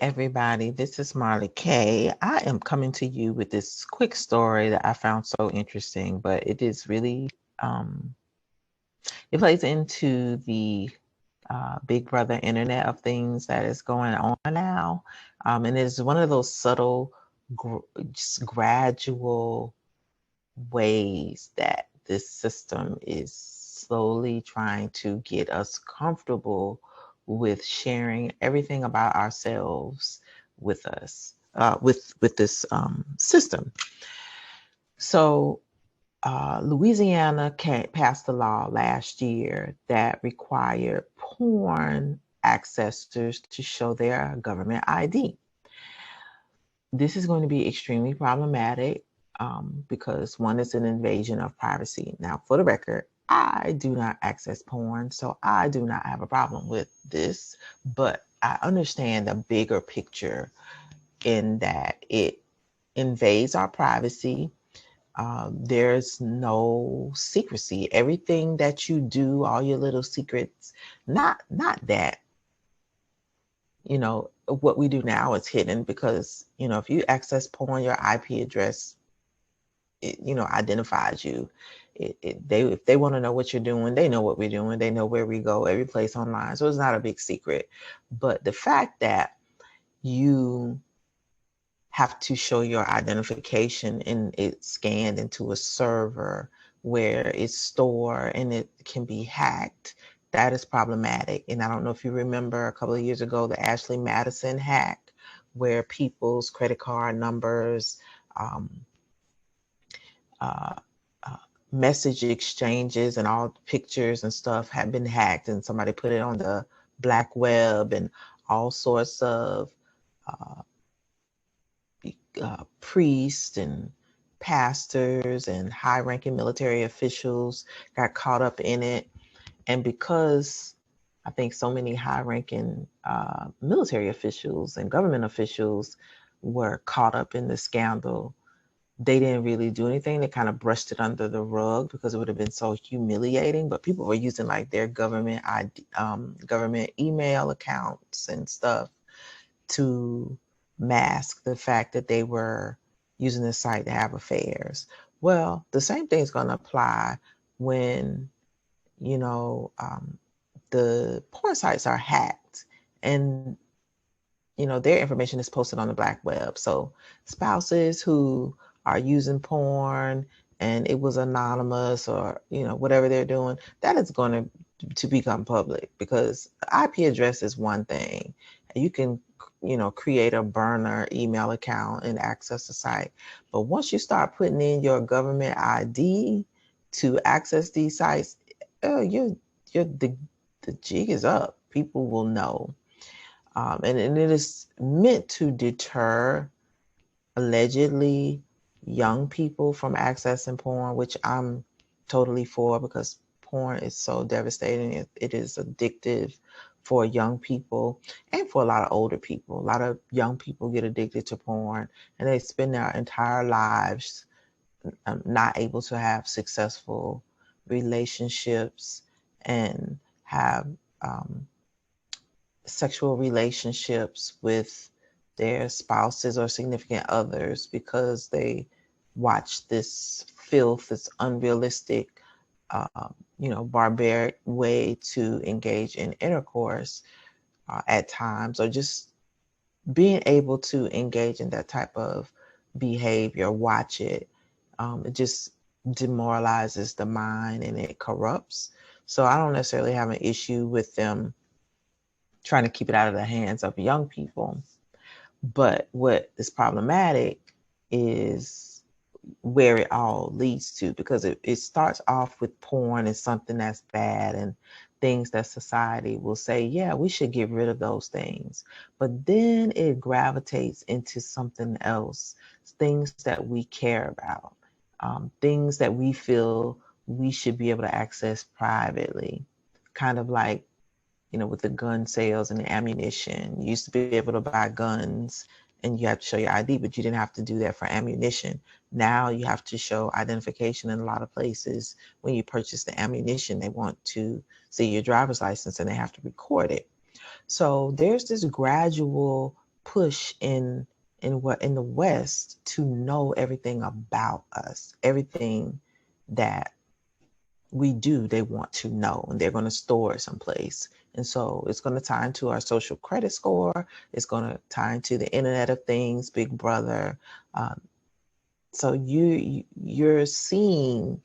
everybody. This is Marley K. I am coming to you with this quick story that I found so interesting, but it is really, it plays into the Big Brother Internet of things that is going on now. And it's one of those subtle, just gradual ways that this system is slowly trying to get us comfortable with sharing everything about ourselves with us, with this system. So Louisiana passed a law last year that required porn accessors to show their government ID. This is going to be extremely problematic because one is an invasion of privacy. Now, for the record, I do not access porn, so I do not have a problem with this, but I understand the bigger picture in that it invades our privacy. There's no secrecy. Everything that you do, all your little secrets, not that, what we do now is hidden because, if you access porn, your IP address, identifies you. If they want to know what you're doing, they know what we're doing. They know where we go, every place online. So it's not a big secret. But the fact that you have to show your identification and it's scanned into a server where it's stored and it can be hacked, that is problematic. And I don't know if you remember a couple of years ago, the Ashley Madison hack, where people's credit card numbers, message exchanges and all pictures and stuff had been hacked, and somebody put it on the black web, and all sorts of priests and pastors and high-ranking military officials got caught up in it. And because I think so many high-ranking military officials and government officials were caught up in the scandal, they didn't really do anything. They kind of brushed it under the rug because it would have been so humiliating. But people were using like their government government email accounts and stuff to mask the fact that they were using the site to have affairs. Well, the same thing is going to apply when, the porn sites are hacked and, their information is posted on the black web. So spouses who are using porn and it was anonymous or, whatever they're doing, that is going to become public because IP address is one thing. You can create a burner email account and access the site. But once you start putting in your government ID to access these sites, the jig is up. People will know. And it is meant to deter allegedly young people from accessing porn, which I'm totally for because porn is so devastating. It is addictive for young people and for a lot of older people. A lot of young people get addicted to porn and they spend their entire lives not able to have successful relationships and have sexual relationships with their spouses or significant others because they watch this filth, this unrealistic, barbaric way to engage in intercourse at times, or just being able to engage in that type of behavior, watch it. It just demoralizes the mind and it corrupts. So I don't necessarily have an issue with them trying to keep it out of the hands of young people. But what is problematic is where it all leads to, because it starts off with porn as something that's bad and things that society will say, yeah, we should get rid of those things. But then it gravitates into something else, things that we care about, things that we feel we should be able to access privately, kind of like, with the gun sales and the ammunition. You used to be able to buy guns and you have to show your ID, but you didn't have to do that for ammunition. Now you have to show identification in a lot of places. When you purchase the ammunition, they want to see your driver's license and they have to record it. So there's this gradual push in the West to know everything about us, everything that we do, they want to know, and they're going to store it someplace. And so it's going to tie into our social credit score. It's going to tie into the Internet of Things, Big Brother. So you're seeing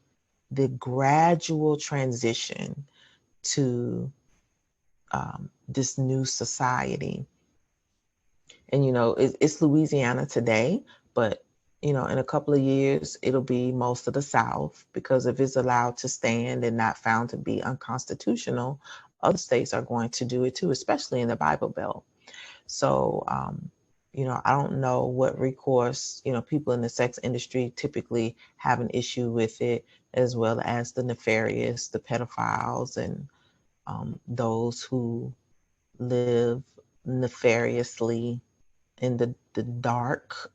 the gradual transition to this new society. And it's Louisiana today, but in a couple of years it'll be most of the South, because if it's allowed to stand and not found to be unconstitutional, other states are going to do it too, especially in the Bible Belt. So I don't know what recourse people in the sex industry typically have an issue with it, as well as the nefarious, the pedophiles, and those who live nefariously in the dark,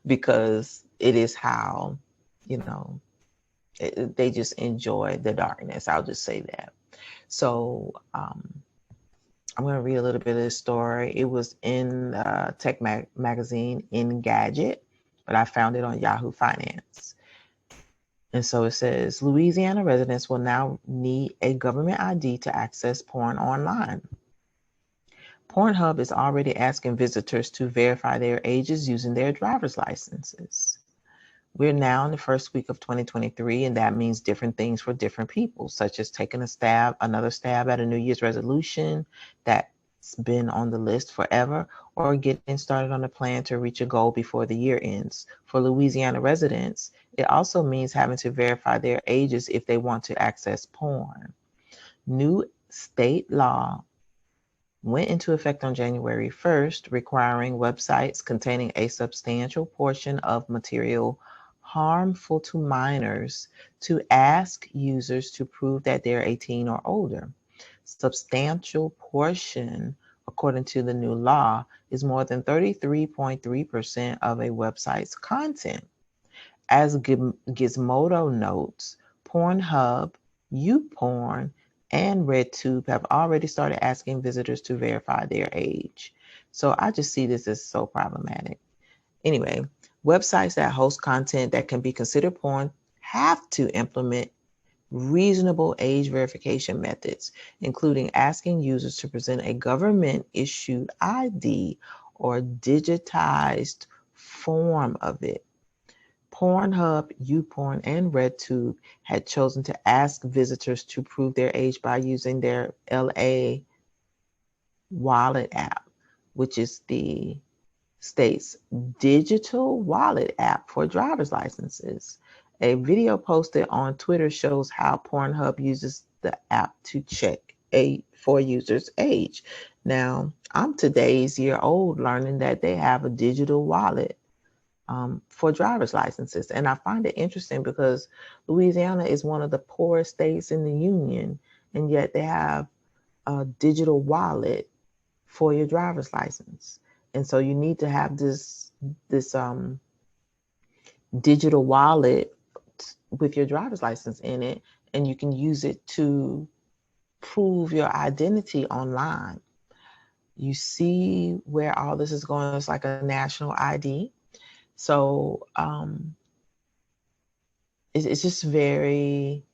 because it is how, they just enjoy the darkness. I'll just say that. So I'm going to read a little bit of this story. It was in tech magazine Engadget, but I found it on Yahoo Finance. And so it says, Louisiana residents will now need a government ID to access porn online. Pornhub is already asking visitors to verify their ages using their driver's licenses. We're now in the first week of 2023, and that means different things for different people, such as taking another stab at a New Year's resolution that's been on the list forever, or getting started on a plan to reach a goal before the year ends. For Louisiana residents, it also means having to verify their ages if they want to access porn. New state law went into effect on January 1st, requiring websites containing a substantial portion of material harmful to minors to ask users to prove that they're 18 or older. Substantial portion, according to the new law, is more than 33.3% of a website's content. As Gizmodo notes, Pornhub, YouPorn, and RedTube have already started asking visitors to verify their age. So I just see this as so problematic. Anyway, websites that host content that can be considered porn have to implement reasonable age verification methods, including asking users to present a government-issued ID or digitized form of it. Pornhub, YouPorn, and RedTube had chosen to ask visitors to prove their age by using their LA Wallet app, which is the state's digital wallet app for driver's licenses. A video posted on Twitter shows how Pornhub uses the app to check for users' age. Now, I'm today's year old learning that they have a digital wallet for driver's licenses. And I find it interesting because Louisiana is one of the poorest states in the union, and yet they have a digital wallet for your driver's license. And so you need to have this digital wallet with your driver's license in it, and you can use it to prove your identity online. You see where all this is going. It's like a national ID. So it's just very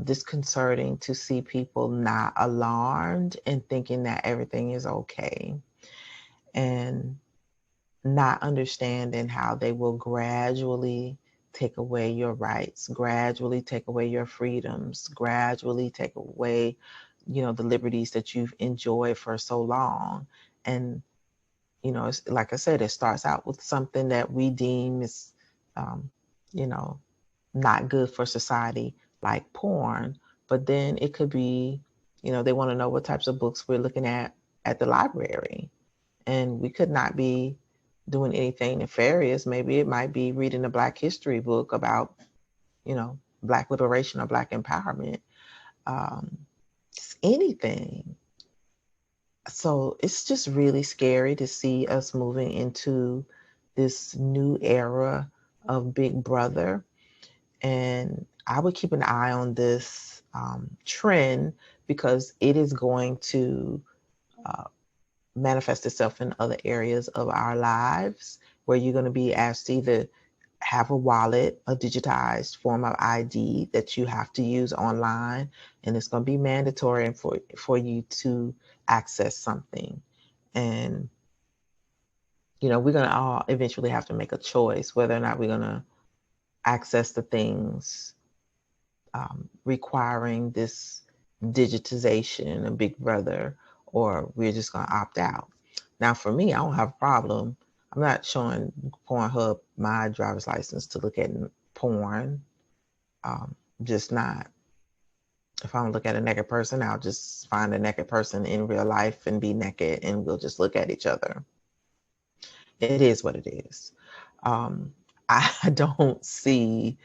disconcerting to see people not alarmed and thinking that everything is okay, and not understanding how they will gradually take away your rights, gradually take away your freedoms, gradually take away, the liberties that you've enjoyed for so long. And it's, like I said, it starts out with something that we deem is, not good for society, like porn. But then it could be, they want to know what types of books we're looking at the library. And we could not be doing anything nefarious. Maybe it might be reading a Black history book about, Black liberation or Black empowerment. Just anything. So it's just really scary to see us moving into this new era of Big Brother. And I would keep an eye on this trend, because it is going to manifest itself in other areas of our lives, where you're going to be asked to either have a wallet, a digitized form of ID that you have to use online, and it's going to be mandatory for you to access something. And we're going to all eventually have to make a choice whether or not we're going to access the things requiring this digitization of Big Brother, or we're just going to opt out. Now, for me, I don't have a problem. I'm not showing Pornhub my driver's license to look at porn. Just not. If I want to look at a naked person, I'll just find a naked person in real life and be naked, and we'll just look at each other. It is what it is. I don't see,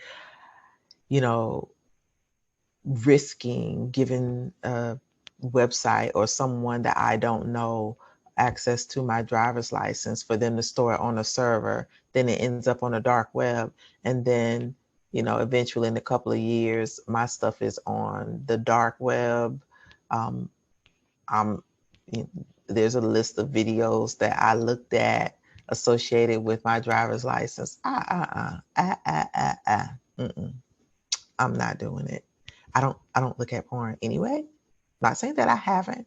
risking giving a website or someone that I don't know access to my driver's license for them to store it on a server. Then it ends up on the dark web. And then, eventually in a couple of years, my stuff is on the dark web. I'm, there's a list of videos that I looked at associated with my driver's license. I'm not doing it. I don't look at porn anyway. Not saying that I haven't.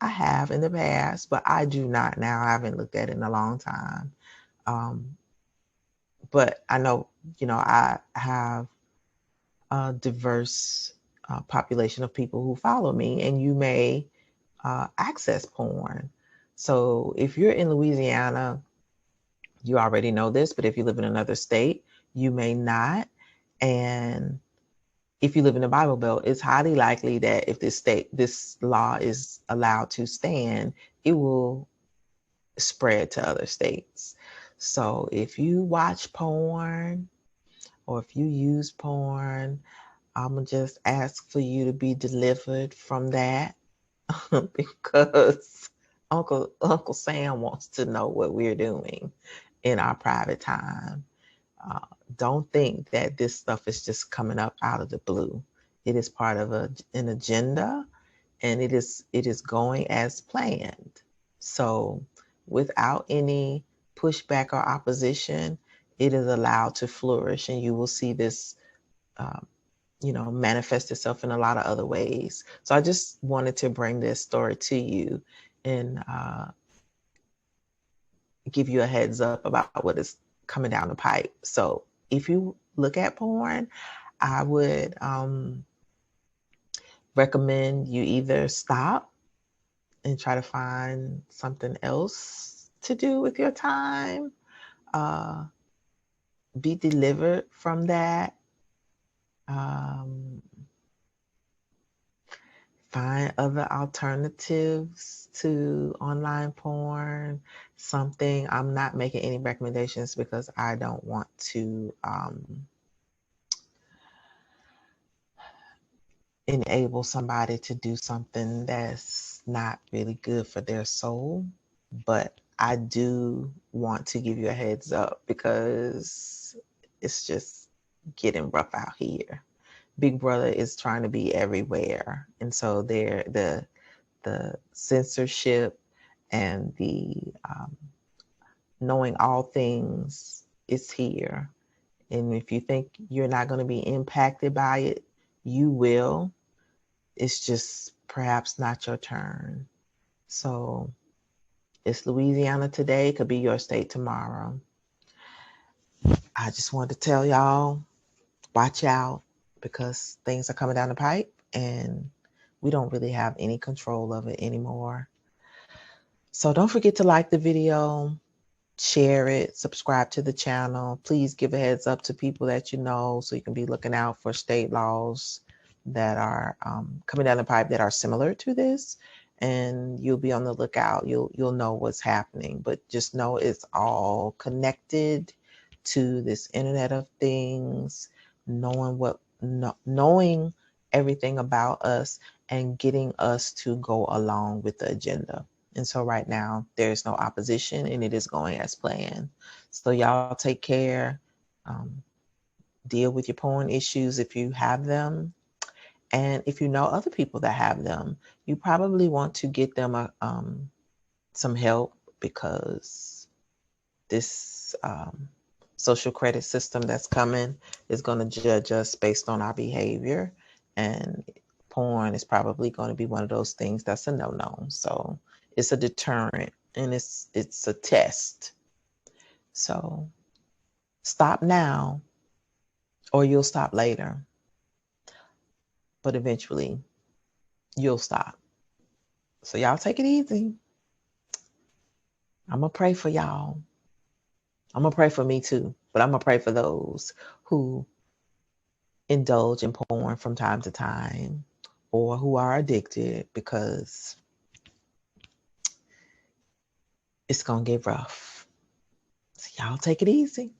I have in the past, but I do not now. I haven't looked at it in a long time. But I know, I have a diverse population of people who follow me, and you may access porn. So if you're in Louisiana, you already know this, but if you live in another state, you may not. And if you live in the Bible Belt, it's highly likely that if this law is allowed to stand, it will spread to other states. So if you watch porn or if you use porn, I'm gonna just ask for you to be delivered from that because Uncle Sam wants to know what we're doing in our private time. Don't think that this stuff is just coming up out of the blue. It is part of an agenda, and it is going as planned. So without any pushback or opposition, it is allowed to flourish, and you will see this manifest itself in a lot of other ways. So I just wanted to bring this story to you and give you a heads up about what is coming down the pipe. So if you look at porn, I would recommend you either stop and try to find something else to do with your time, be delivered from that, find other alternatives to online porn. I'm not making any recommendations because I don't want to enable somebody to do something that's not really good for their soul. But I do want to give you a heads up because it's just getting rough out here. Big Brother is trying to be everywhere, and so the censorship and the knowing all things is here. And if you think you're not going to be impacted by it, you will. It's just perhaps not your turn. So it's Louisiana today, could be your state tomorrow. I just wanted to tell y'all, watch out, because things are coming down the pipe and we don't really have any control of it anymore. So don't forget to like the video, share it, subscribe to the channel. Please give a heads up to people that you know so you can be looking out for state laws that are coming down the pipe that are similar to this, and you'll be on the lookout. You'll know what's happening, but just know it's all connected to this Internet of Things, knowing everything about us and getting us to go along with the agenda. And so right now there's no opposition and it is going as planned. So y'all take care. Deal with your porn issues if you have them. And if you know other people that have them, you probably want to get them some help, because this social credit system that's coming is going to judge us based on our behavior, and porn is probably going to be one of those things that's a no-no. So it's a deterrent, and it's a test. So stop now, or you'll stop later, but eventually you'll stop. So y'all take it easy. I'm gonna pray for y'all. I'm gonna pray for me too, but I'm gonna pray for those who indulge in porn from time to time, or who are addicted, because it's gonna get rough. So y'all take it easy.